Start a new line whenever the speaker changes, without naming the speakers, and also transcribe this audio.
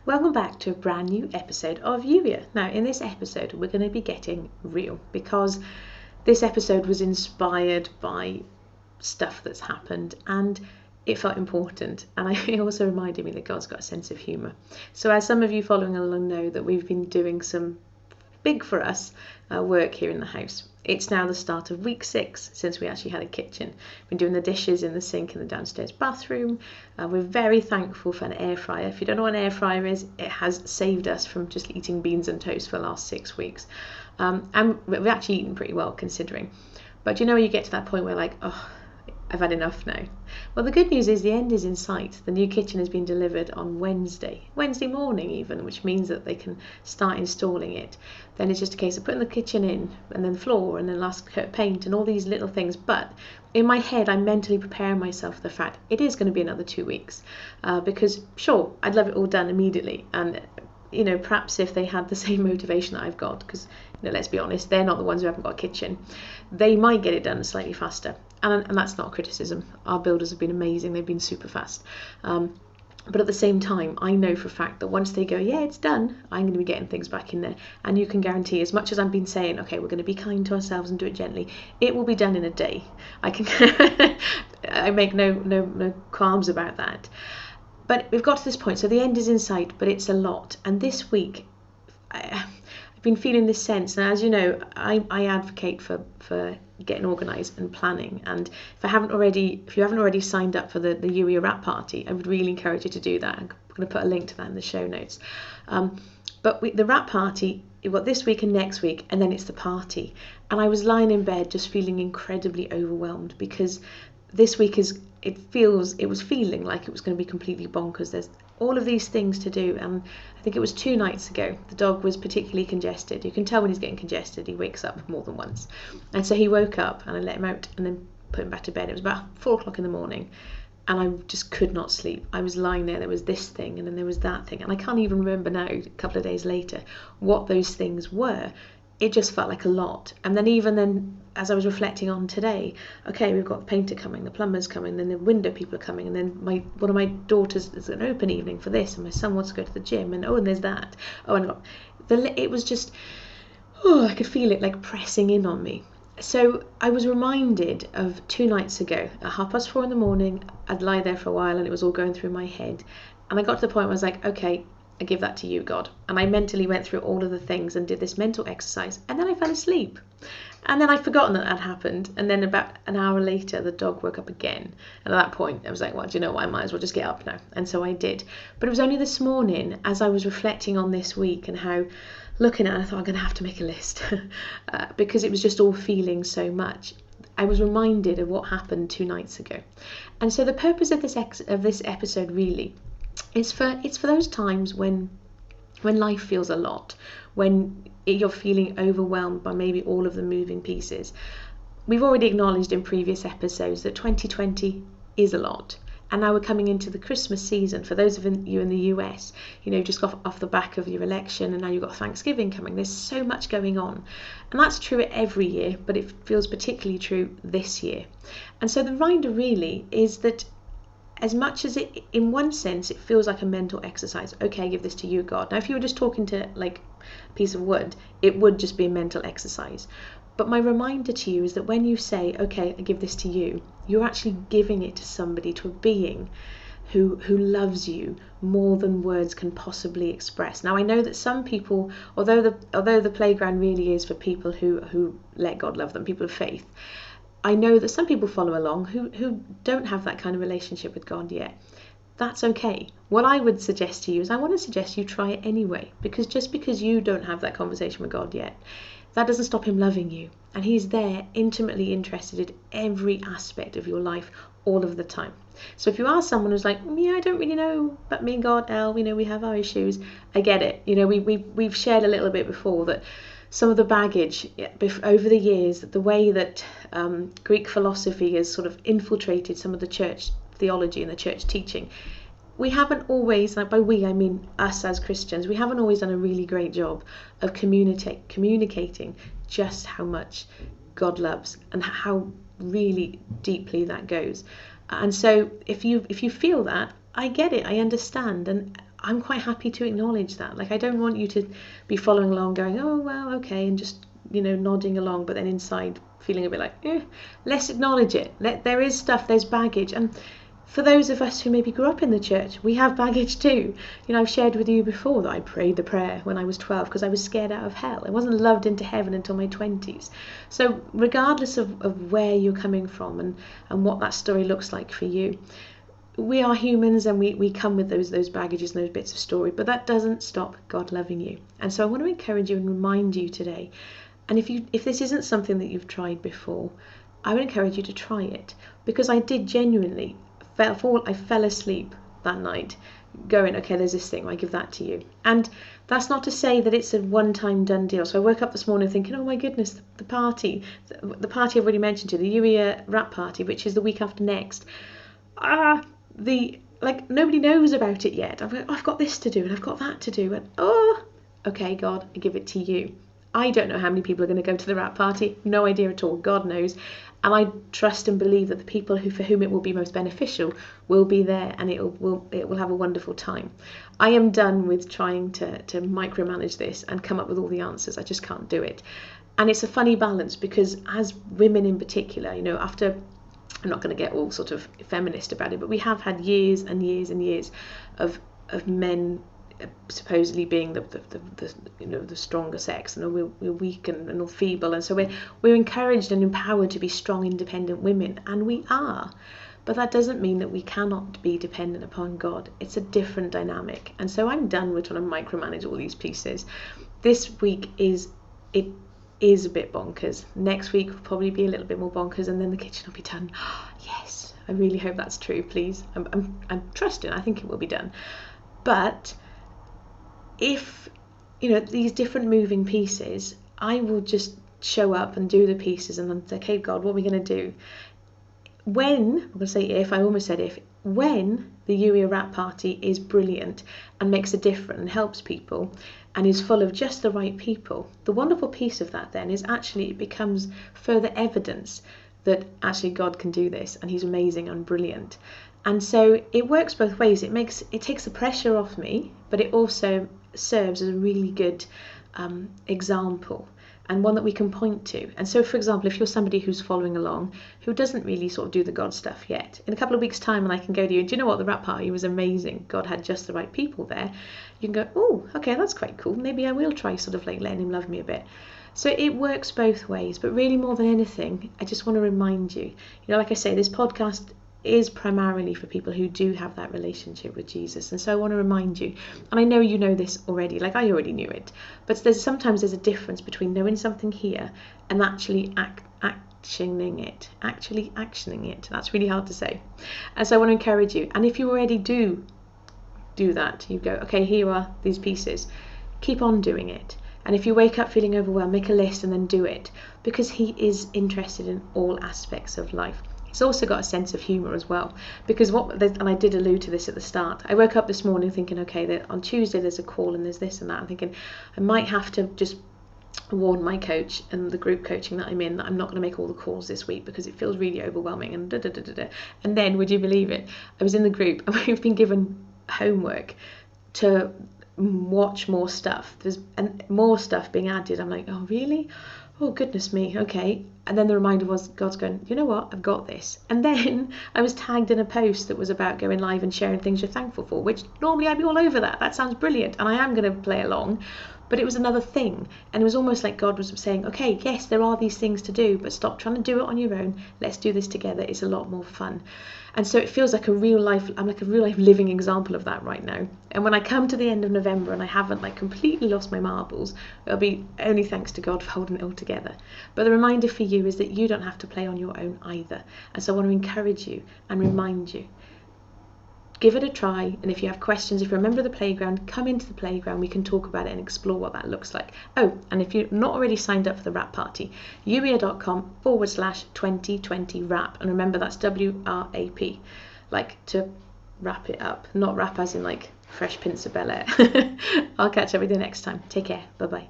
Welcome back to a brand new episode of Yuya. Now, in this episode, we're going to be getting real because this episode was inspired by stuff that's happened and it felt important. And it also reminded me that God's got a sense of humour. So as some of you following along know, that we've been doing some big for us work here in the house. It's now the start of week 6 since we actually had a kitchen. We've been doing the dishes in the sink in the downstairs bathroom. We're very thankful for an air fryer. If you don't know what an air fryer is, it has saved us from just eating beans and toast for the last 6 weeks. And we've actually eaten pretty well considering. But you know, you get to that point where like, oh, I've had enough now. Well, the good news is the end is in sight. The new kitchen has been delivered on Wednesday morning even, which means that they can start installing it. Then it's just a case of putting the kitchen in, and then floor, and then last coat of paint, and all these little things. But in my head, I'm mentally preparing myself for the fact it is going to be another 2 weeks, because sure, I'd love it all done immediately, and you know, perhaps if they had the same motivation that I've got, because you know, let's be honest, they're not the ones who haven't got a kitchen, they might get it done slightly faster. And that's not a criticism. Our builders have been amazing. They've been super fast. But at the same time, I know for a fact that once they go, yeah, it's done, I'm going to be getting things back in there. And you can guarantee, as much as I've been saying, okay, we're going to be kind to ourselves and do it gently, it will be done in a day. I can, I make no qualms about that. But we've got to this point, so the end is in sight, but it's a lot. And this week, I've been feeling this sense, and as you know, I advocate for getting organised and planning. And if you haven't already signed up for the Yuya wrap party, I would really encourage you to do that. I'm going to put a link to that in the show notes. But the wrap party, you've got this week and next week, and then it's the party. And I was lying in bed just feeling incredibly overwhelmed because this week it was feeling like it was going to be completely bonkers. There's all of these things to do, and I think it was 2 nights ago the dog was particularly congested. You can tell when he's getting congested, he wakes up more than once. And so he woke up and I let him out and then put him back to bed. It was about 4 o'clock in the morning and I just could not sleep. I was lying there was this thing and then there was that thing, and I can't even remember now, a couple of days later, what those things were. It just felt like a lot. And then even then, as I was reflecting on today, okay, we've got the painter coming, the plumber's coming, then the window people are coming, and then one of my daughters is an open evening for this, and my son wants to go to the gym, and and there's that. It was just, I could feel it like pressing in on me. So I was reminded of 2 nights ago, at 4:30 in the morning, I'd lie there for a while and it was all going through my head. And I got to the point where I was like, okay, I give that to you, God. And I mentally went through all of the things and did this mental exercise. And then I fell asleep. And then I'd forgotten that had happened. And then about an hour later, the dog woke up again. And at that point, I was like, well, do you know what? I might as well just get up now. And so I did. But it was only this morning, as I was reflecting on this week and how, looking at it, I thought I'm going to have to make a list. Because it was just all feeling so much. I was reminded of what happened 2 nights ago. And so the purpose of this episode really, it's for those times when life feels a lot, when you're feeling overwhelmed by maybe all of the moving pieces. We've already acknowledged in previous episodes that 2020 is a lot. And now we're coming into the Christmas season. For those of you in the US, you know, just off the back of your election, and now you've got Thanksgiving coming. There's so much going on. And that's true every year, but it feels particularly true this year. And so the reminder really is that as much as it, in one sense, it feels like a mental exercise. Okay, I give this to you, God. Now, if you were just talking to like a piece of wood, it would just be a mental exercise. But my reminder to you is that when you say, okay, I give this to you, you're actually giving it to somebody, to a being who loves you more than words can possibly express. Now, I know that some people, although the playground really is for people who let God love them, people of faith, I know that some people follow along who don't have that kind of relationship with God yet. That's okay. What I would suggest to you is I want to suggest you try it anyway, because just because you don't have that conversation with God yet, that doesn't stop him loving you. And he's there, intimately interested in every aspect of your life all of the time. So if you are someone who's like, yeah, I don't really know about me and God, El, you know, we have our issues, I get it. You know, we've shared a little bit before that some of the baggage over the years, the way that Greek philosophy has sort of infiltrated some of the church theology and the church teaching, we haven't always, like by we I mean us as Christians, we haven't always done a really great job of communicating just how much God loves and how really deeply that goes. And so if you feel that, I get it, I understand, and I'm quite happy to acknowledge that. Like, I don't want you to be following along going, oh, well, okay, and just, nodding along, but then inside feeling a bit like, let's acknowledge it. There is stuff, there's baggage. And for those of us who maybe grew up in the church, we have baggage too. I've shared with you before that I prayed the prayer when I was 12 because I was scared out of hell. I wasn't loved into heaven until my 20s. So regardless of where you're coming from and what that story looks like for you, we are humans and we come with those baggages and those bits of story, but that doesn't stop God loving you. And so I want to encourage you and remind you today, and if this isn't something that you've tried before, I would encourage you to try it, because I did genuinely I fell asleep that night going, okay, there's this thing, I give that to you. And that's not to say that it's a one-time done deal. So I woke up this morning thinking, oh my goodness, the party I've already mentioned to you, the UEA wrap party, which is the week after next. Nobody knows about it yet. I've got this to do and I've got that to do, and okay, God, I give it to you. I don't know how many people are going to go to the wrap party. No idea at all. God knows. And I trust and believe that the people for whom it will be most beneficial will be there, and it will have a wonderful time. I am done with trying to micromanage this and come up with all the answers. I just can't do it. And it's a funny balance, because as women in particular, after, I'm not going to get all sort of feminist about it, but we have had years and years and years of men supposedly being the stronger sex, and we're weak and feeble, and so we're encouraged and empowered to be strong, independent women, and we are. But that doesn't mean that we cannot be dependent upon God. It's a different dynamic. And so I'm done with trying to micromanage all these pieces. This week is a bit bonkers. Next week will probably be a little bit more bonkers, and then the kitchen will be done. Yes, I really hope that's true, please. I'm trusting. I think it will be done. But if, these different moving pieces, I will just show up and do the pieces and then say, okay, God, what are we going to do? I'm going to say if, I almost said if, when the UEA wrap party is brilliant and makes a difference and helps people and is full of just the right people, the wonderful piece of that then is actually it becomes further evidence that actually God can do this and he's amazing and brilliant. And so it works both ways. It takes the pressure off me, but it also serves as a really good example and one that we can point to. And so, for example, if you're somebody who's following along who doesn't really sort of do the God stuff yet, in a couple of weeks' time, and I can go to you, do you know what, the wrap party was amazing. God had just the right people there. You can go, oh, okay, that's quite cool. Maybe I will try sort of like letting him love me a bit. So it works both ways, but really more than anything, I just want to remind you, like I say, this podcast is primarily for people who do have that relationship with Jesus. And so I want to remind you, and I know you know this already, like I already knew it, but sometimes there's a difference between knowing something here and actually actioning it. That's really hard to say. And so I want to encourage you, and if you already do that, you go, okay, here are these pieces, keep on doing it. And if you wake up feeling overwhelmed, make a list and then do it, because he is interested in all aspects of life. He's also got a sense of humour as well, because and I did allude to this at the start, I woke up this morning thinking, okay, on Tuesday there's a call and there's this and that. I'm thinking I might have to just warn my coach and the group coaching that I'm in that I'm not going to make all the calls this week because it feels really overwhelming and And then, would you believe it, I was in the group and we've been given homework to watch more stuff. There's more stuff being added. I'm like, oh really? Oh goodness me, okay. And then the reminder was, God's going, you know what, I've got this. And then I was tagged in a post that was about going live and sharing things you're thankful for, which normally I'd be all over that. That sounds brilliant, and I am going to play along. But it was another thing, and it was almost like God was saying, okay, yes, there are these things to do, but stop trying to do it on your own. Let's do this together. It's a lot more fun. And so it feels like I'm like a real life living example of that right now. And when I come to the end of November and I haven't completely lost my marbles, it'll be only thanks to God for holding it all together. But the reminder for you is that you don't have to play on your own either. And so I want to encourage you and remind you, give it a try, and if you have questions, if you remember the playground, come into the playground, we can talk about it and explore what that looks like. Oh, and if you're not already signed up for the wrap party, uea.com/2020 wrap, and remember that's WRAP, like to wrap it up, not wrap as in like Fresh Prince of Bel-Air. I'll catch up with you next time. Take care. Bye bye.